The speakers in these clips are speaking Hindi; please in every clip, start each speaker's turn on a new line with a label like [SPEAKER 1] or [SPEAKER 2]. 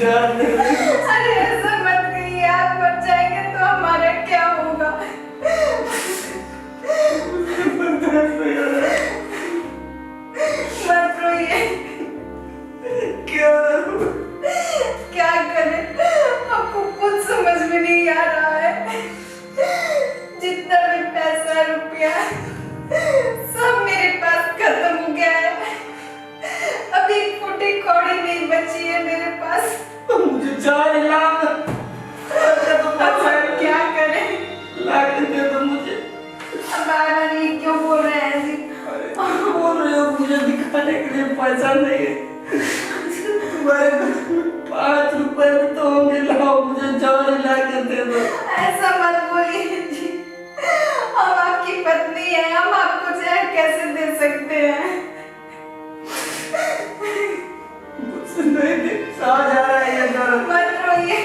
[SPEAKER 1] जान दे।
[SPEAKER 2] अरे ऐसा मत कहिए, आप मर जाएंगे तो हमारा क्या होगा? मत रोइए। क्या करें, आपको कुछ समझ में नहीं आ रहा है। जितना भी पैसा रुपया सब मेरे पास खत्म हो गया है। अभी फूटी कौड़ी नहीं बची है मेरे पास।
[SPEAKER 1] मुझे जान लाग
[SPEAKER 2] अब क्या करें?
[SPEAKER 1] दे दो मुझे।
[SPEAKER 2] अब बार-बार ये क्यों बोल रहे हैं जी?
[SPEAKER 1] बोल रहे हो मुझे दिखाने के लिए पैसा नहीं है। तुम्हारे 5 रुपए में तो होंगे, लाओ मुझे जान ला के दे दो।
[SPEAKER 2] ऐसा मत बोलिए जी, हम आपकी पत्नी है, हम आपको जान कैसे दे सकते हैं?
[SPEAKER 1] मुझसे नहीं दे जा रहा है ये दर्द।
[SPEAKER 2] मत रोइए।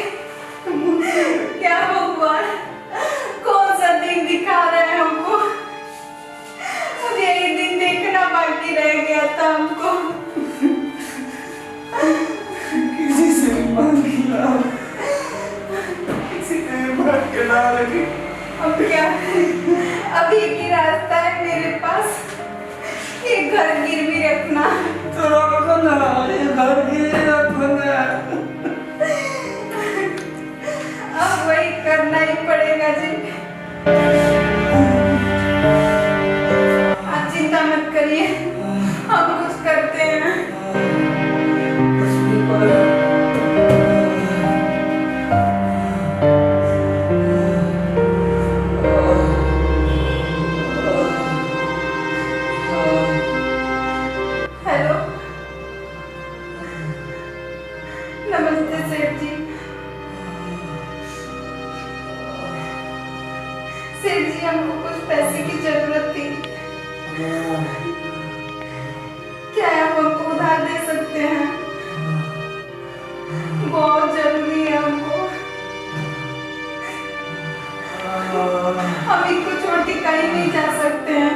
[SPEAKER 2] क्या भगवान कौन सा दिन दिखा रहे हैं हमको? अब यही दिन देखना बाकी रह गया था हमको।
[SPEAKER 1] किसी से भी मांग के लाओ, किसी से भी मांग के लाओ। लेकिन
[SPEAKER 2] अब क्या, अब एक ही रास्ता है मेरे पास, ये घर गिरवी रखना।
[SPEAKER 1] तो रखो ना, ये घर गिरवी रखूंगा।
[SPEAKER 2] अब वही करना ही पड़ेगा जी। आप चिंता मत करिए, हम कुछ करते हैं। हेलो, नमस्ते सेठ जी। सेठ जी, हमको कुछ पैसे की जरूरत थी, क्या आप हमको उधार दे सकते हैं? बहुत जरूरी है हमको, हम इनको छोड़ के कहीं नहीं जा सकते हैं।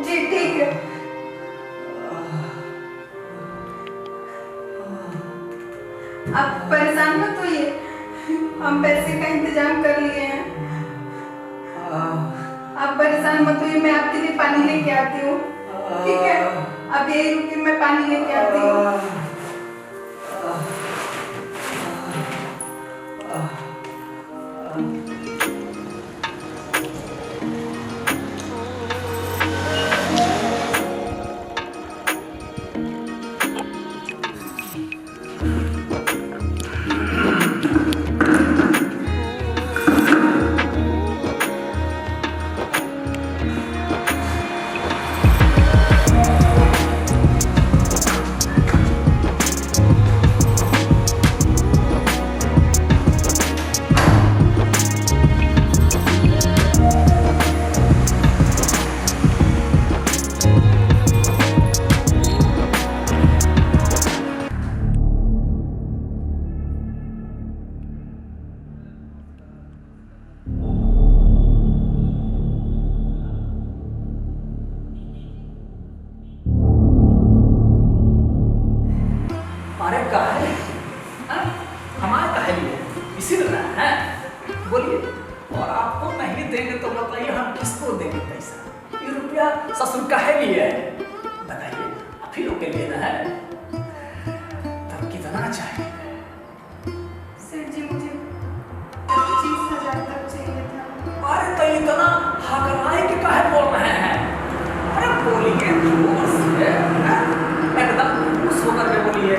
[SPEAKER 2] जी ठीक है। आप परेशान मत होइए, हम पैसे का इंतजाम कर लिए हैं। आप परेशान मत होइए, मैं आपके लिए पानी लेके आती हूँ, ठीक है? आप यही रुकिए, मैं पानी लेके आती हूँ।
[SPEAKER 3] अरे काहे हमारे काहे लिए इसीलिए है, बोलिए। और आपको नहीं देंगे तो बताइए हम किसको देंगे पैसा? ये रुपया ससुर काहे लिए है बताइए, आप ही लोग के लिए ना है। तब कितना चाहिए?
[SPEAKER 2] सेठ जी, मुझे 25,000 तक चाहिए था।
[SPEAKER 3] अरे तो इतना हकराई के काहे बोल रहे हैं? अरे बोलिए जोर से, एकदम खुश होकर के बोलिए।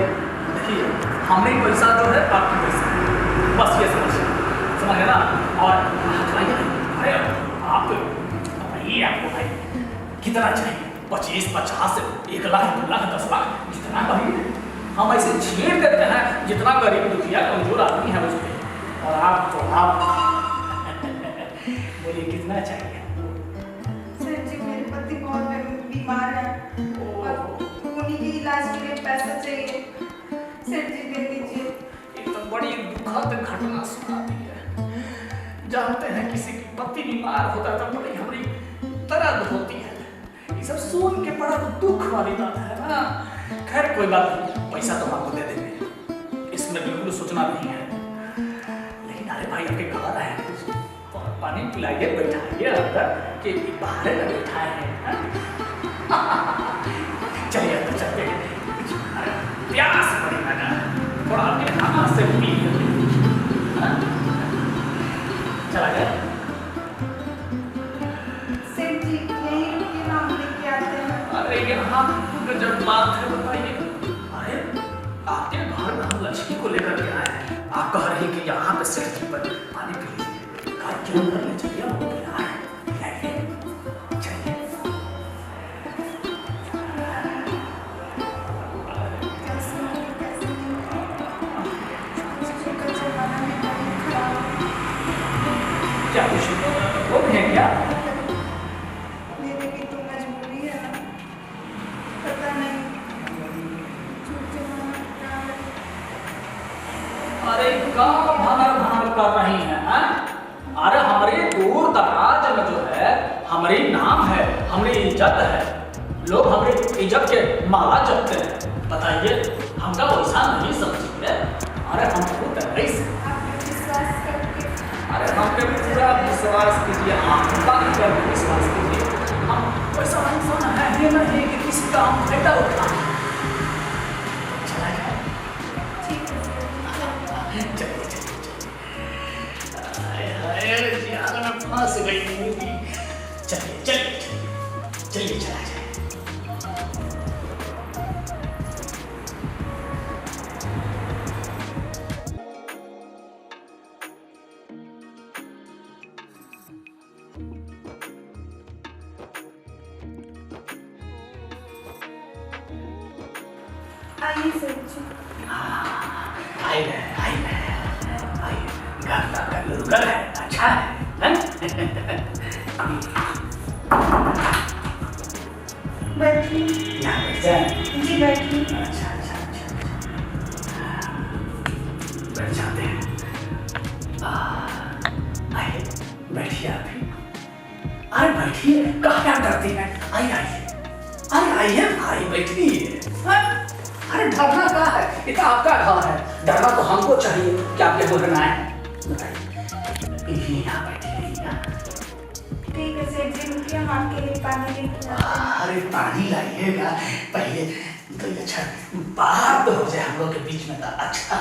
[SPEAKER 3] देखिए हमें पैसा जो है आपकी पैसा, बस ये समझ ना। और अरे आप बताइए, आपको भाई कितना चाहिए? 25, 50, 1 लाख, 2 लाख, 10 लाख, जितना कहिए। हम ऐसे छेड़ देते हैं जितना गरीब दुखिया कमजोर आदमी है उसके। और आप तो आप बोलिए कितना चाहिए?
[SPEAKER 2] सेठ जी, मेरे पति बहुत बीमार है और उन्हीं के इलाज के लिए पैसा चाहिए। सेठ जी दे दीजिए।
[SPEAKER 3] एक तो बड़ी दुखद घटना सुना दी है। जानते हैं किसी की पति बीमार होता है तो बड़ी हमारी दर्द होती है। ये सब सुन के बड़ा दुख वाली बात है ना। खैर कोई बात नहीं, पैसा तो हम आपको दे देंगे, इसमें बिल्कुल सोचना नहीं है। लेकिन अरे भाई आपके घर है, पानी पिलाइए, बैठाइए अंदर कि बाहर न बैठाए हैं। चलिए अंदर चलते हैं, प्यास पड़ेगा ना, थोड़ा आपके हाथ से पी चला गया।
[SPEAKER 2] सेठ जी यहीं रुकिए ना, हम लेके आते हैं।
[SPEAKER 3] अरे यहाँ जब बात है बताइए। अरे आपके घर में हम लक्ष्मी को लेकर के आए हैं, आप कह रहे हैं कि यहाँ पे सेठ जी पर पानी पी लीजिए। क्यों करने चाहिए वो पिला है, पिलाइए, चलिए। क्या कुछ वो भी है क्या?
[SPEAKER 2] मेरे भी तो मजबूरी है ना, पता नहीं झूठ जमाना क्या है।
[SPEAKER 3] अरे कहाँ भागल भागल कर रही हैं, हैं? अरे हमारे दूर दराज में जो है हमारी नाम है, हमारी इज्जत है, लोग हमारी इज्जत के माला जपते हैं। बताइए हमका वैसा नहीं समझिए। अरे हम खुद ऐसे,
[SPEAKER 2] आप विश्वास करके
[SPEAKER 3] अरे हम पे पूरा विश्वास कीजिए, आपका पर विश्वास कीजिए। हम वैसा इंसान है ही नहीं कि किसी का हम बेटा उठा चला जाए।
[SPEAKER 2] ठीक है।
[SPEAKER 3] चलिए फंस गई मूवी। चलिए चलिए चलिए चला जाए।
[SPEAKER 2] आइए सेठ जी।
[SPEAKER 3] आई घर का घर है, अच्छा है, हैं?
[SPEAKER 2] बैठिए।
[SPEAKER 3] यहाँ बैठ जाए।
[SPEAKER 2] जी बैठिए।
[SPEAKER 3] अच्छा बैठ जाते हैं। आइए बैठिए आप भी। अरे बैठिए, क्या डरती हैं? आइए भाई बैठिए। अरे डरना क्या है, ये तो आपका घर है, डरना तो हमको चाहिए कि आपके बोलना है। बताइए यहाँ बैठिए यहाँ।
[SPEAKER 2] ठीक है सेठ जी, रुकिए हम आपके लिए पानी लेके आते हैं।
[SPEAKER 3] अरे पानी लाइएगा, पहले तो अच्छा बात हो जाए हम लोग के बीच में, तो अच्छा